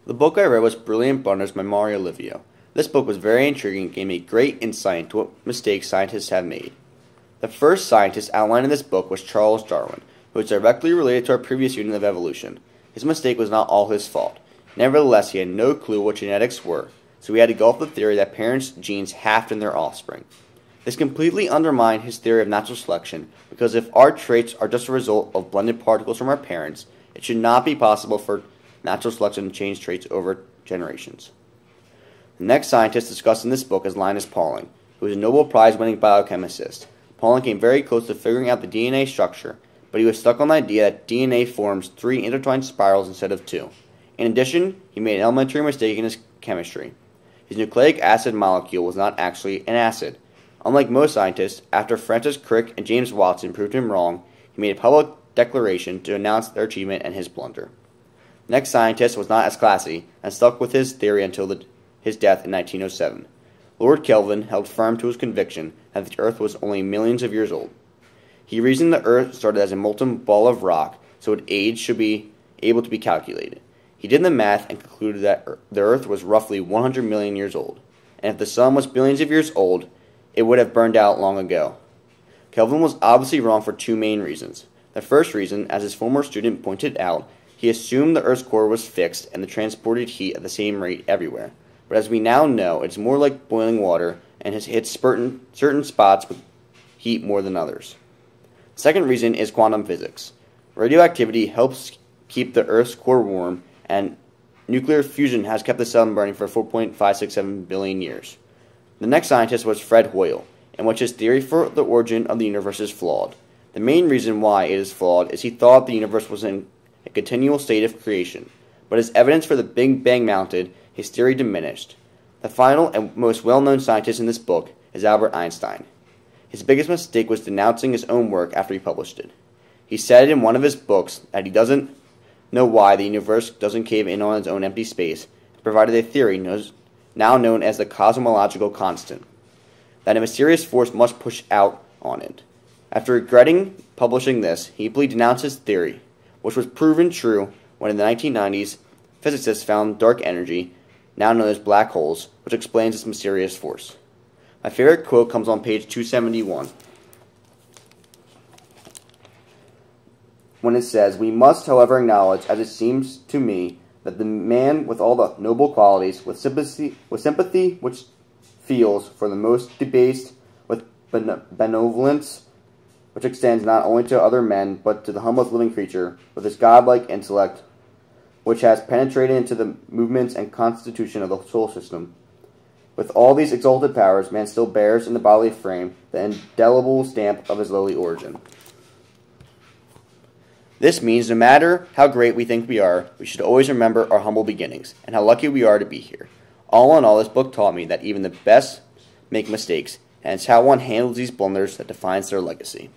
The book I read was Brilliant Blunders by Mario Livio. This book was very intriguing and gave me great insight into what mistakes scientists have made. The first scientist outlined in this book was Charles Darwin, who is directly related to our previous unit of evolution. His mistake was not all his fault. Nevertheless, he had no clue what genetics were, so he had to go off the theory that parents' genes heft in their offspring. This completely undermined his theory of natural selection, because if our traits are just a result of blended particles from our parents, it should not be possible for natural selection to change traits over generations. The next scientist discussed in this book is Linus Pauling, who is a Nobel Prize-winning biochemist. Pauling came very close to figuring out the DNA structure, but he was stuck on the idea that DNA forms 3 intertwined spirals instead of 2. In addition, he made an elementary mistake in his chemistry. His nucleic acid molecule was not actually an acid. Unlike most scientists, after Francis Crick and James Watson proved him wrong, he made a public declaration to announce their achievement and his blunder. The next scientist was not as classy and stuck with his theory until his death in 1907. Lord Kelvin held firm to his conviction that the Earth was only millions of years old. He reasoned the Earth started as a molten ball of rock, so its age should be able to be calculated. He did the math and concluded that the Earth was roughly 100 million years old, and if the Sun was billions of years old, it would have burned out long ago. Kelvin was obviously wrong for 2 main reasons. The first reason, as his former student pointed out, he assumed the Earth's core was fixed and transported heat at the same rate everywhere. But as we now know, it's more like boiling water and has hit certain spots with heat more than others. The second reason is quantum physics. Radioactivity helps keep the Earth's core warm, and nuclear fusion has kept the sun burning for 4.567 billion years. The next scientist was Fred Hoyle, in which his theory for the origin of the universe is flawed. The main reason why it is flawed is he thought the universe was in a continual state of creation, but as evidence for the Big Bang mounted, his theory diminished. The final and most well-known scientist in this book is Albert Einstein. His biggest mistake was denouncing his own work after he published it. He said in one of his books that he doesn't know why the universe doesn't cave in on its own empty space, and provided a theory now known as the cosmological constant, that a mysterious force must push out on it. After regretting publishing this, he deeply denounced his theory, which was proven true when in the 1990s, physicists found dark energy, now known as black holes, which explains this mysterious force. My favorite quote comes on page 271, when it says, "We must, however, acknowledge, as it seems to me, that the man with all the noble qualities, with sympathy which feels for the most debased, with benevolence which extends not only to other men, but to the humblest living creature, with his godlike intellect, which has penetrated into the movements and constitution of the solar system. With all these exalted powers, man still bears in the bodily frame the indelible stamp of his lowly origin." This means no matter how great we think we are, we should always remember our humble beginnings, and how lucky we are to be here. All in all, this book taught me that even the best make mistakes, and it's how one handles these blunders that defines their legacy.